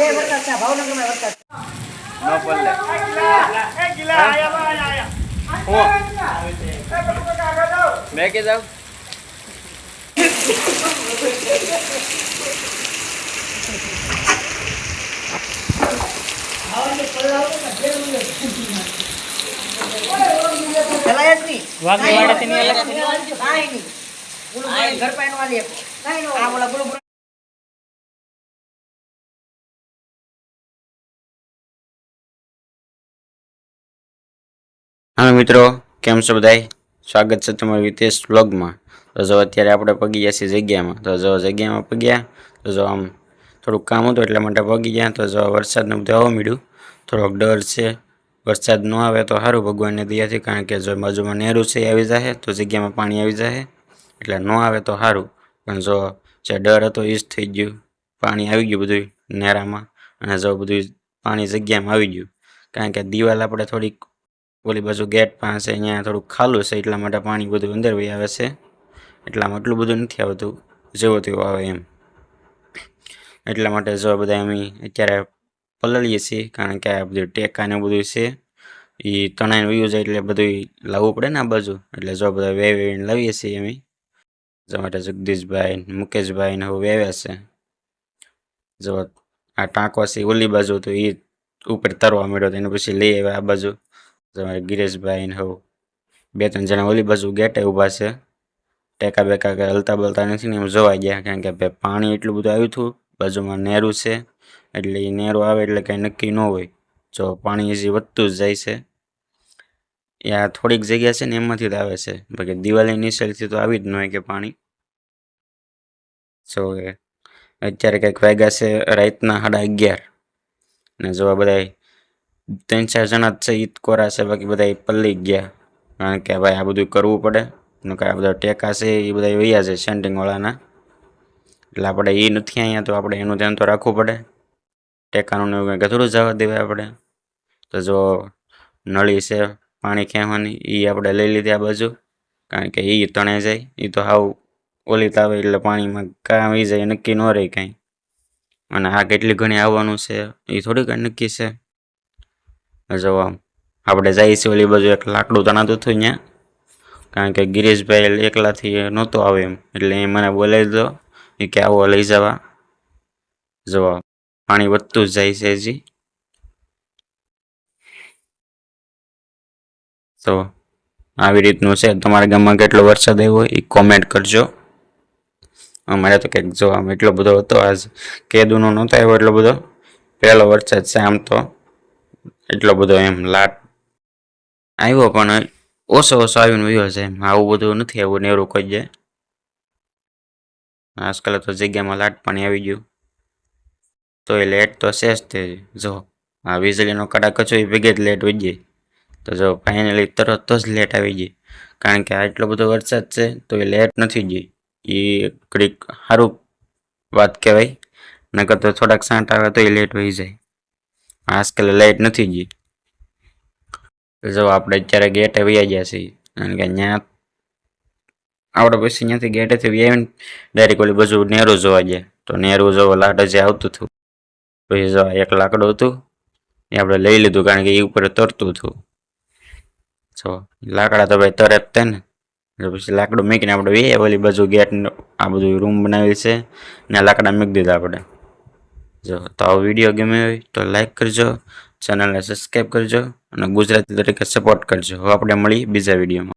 નો પડલે મેં કે જાઉં हाँ मित्रों केम छो बधाई स्वागत है तमारू हितेश व्लॉग में। तो जो अत्यारे आपणे पगी गया जग्या में तो जो जग्या में पग्या तो जो आम थोड़ू काम हतुं एटला माटे पगी गया तो जो वरसाद ने बधुं आववा मळ्युं थोड़ोक डर छे वरसाद न आवे तो सारूं भगवान ने दयाथी कारण के जो बाजुमां नेरुं छे आवी जाए तो जग्या में पाणी आवी जाए एटले न आवे तो सारूं पण जो जे डर हतो ई ज थई गयुं पाणी आवी गयुं बधुं नेरामां अने जो बधुं पाणी जग्या में आवी गयुं कारण के दीवाल आपणे थोड़ी ओली बाजू गेट पास अहींया थोड़ुं खालुं छे એટલા માટે પાણી બધું અંદર વહી આવે છે એટલામાં એટલું બધું નથી આવતું જેવો તેવો આવે એમ એટલા માટે જો બધા અમે અત્યારે પલળીએ છીએ કારણ કે આ બધું ટેકા ને બધું છે એ તણાઈને વયું જાય એટલે બધું લાવવું પડે ને આ બાજુ એટલે જો બધા વેવીને લાવીએ છીએ અમે જો માટે જગદીશભાઈ મુકેશભાઈ ને હવે વેવ્યા છે જો આ ટાંકો છે ઓલી બાજુ તો એ ઉપર તરવા મળ્યો તો એને પછી લઈ આવ્યા આ બાજુ गिरीशभाई ने हव बे त्रण जना ओली बाजू गेटे उभा छे टेका बेका के हलता बलता नथी ने जोवा गया कारण के पाणी एटलुं बधुं आव्युं हतुं बाजुमां नेरुं छे एटले ई नेरुं आवे एटले कांई नक्की न होय जो पाणी हजी वधतुं ज जाय छे या थोड़ीक जग्या छे ने एमांथी ज आवे छे बाकी दिवाळी निसळथी तो आवी ज न होय के पाणी जो अत्यारे कंईक वाग्या छे रातना 11:30 ने जो बधाय 3-4 जना छे ईद कोरा छे बाकी बधाय पल्ली गया कारण के भाई आ बधुं करवुं पड़े नकर आ बधा टेका छे ए बधाय वह्या छे सेंटिंग वाळाना એટલે આપણે એ નથી અહીંયા તો આપણે એનું ધ્યાન તો રાખવું પડે ટેકાનું ને એવું કંઈ થોડું જવા દેવાય આપણે તો જો નળી છે પાણી ખેંચવાની એ આપણે લઈ લીધી આ બાજુ કારણ કે એ તણાઈ જાય એ તો હાવ ઓલી તાવે એટલે પાણીમાં કાં આવી જાય નક્કી ન રહે કાંઈ અને આ કેટલી ઘણી આવવાનું છે એ થોડી કાંઈ નક્કી છે जो आपणे जाईए छीए ओली बाजू एक लाकड़ू तणातुं हतुं त्यां कारण के गिरीशभाई एकलाथी नहोतो आवे एम एटले मने बोलावी दीधो के आवो लई जवा जो पाणी वधतुं ज जाय छे हजी तो આવી રીતનું છે તમારા ગામમાં કેટલો વરસાદ આવ્યો એ કોમેન્ટ કરજો અમારે તો કંઈક જો આમ એટલો બધો હતો આજ કેદુનો નહોતો આવ્યો એટલો બધો પહેલો વરસાદ છે આમ તો એટલો બધો એમ લાટ આવ્યો પણ ઓછો ઓછો આવીને વયો છે એમ આવું બધું નથી આવ્યું નેરું કોઈ જાય આજકાલ તો જગ્યામાં લાટ પાણી આવી ગયું તો એ લેટ તો છે જ તે જો આ વીજળીનો કડાકો છો એ ભેગે જ લેટ વહી જાય તો જો ફાઇનલી તરત જ લેટ આવી ગઈ કારણ કે આટલો બધો વરસાદ છે તો એ લેટ નથી ગઈ એ ઘડીક સારું વાત કહેવાય નકર તો થોડાક સાંટ આવે તો એ લેટ વહી જાય આજકાલ લાઇટ નથી ગઈ જો આપણે અત્યારે ગેટે વયા ગયા છીએ કારણ કે ત્યાં આપણે પછી ત્યાંથી ગેટેથી વ્યાવીને ડાયરેક્ટ ઓલી બાજુ નેરું જોવા ગયા તો નેરું જોવા લાટ હજી આવતું હતું પછી જો એક લાકડું હતું એ આપણે લઈ લીધું કારણ કે એ ઉપર તરતું હતું જો લાકડા તો ભાઈ તરત તે ને એટલે પછી લાકડું મૂકીને આપણે વ્યા ઓલી બાજુ ગેટ આ બધું રૂમ બનાવેલ છે ને લાકડા મૂકી દીધા આપણે जो तो आ वीडियो गमे हो तो लाइक करजो चैनल ने सब्सक्राइब करजो और गुजराती तरीके सपोर्ट करजो। आपणे मळीए बीजा वीडियो में।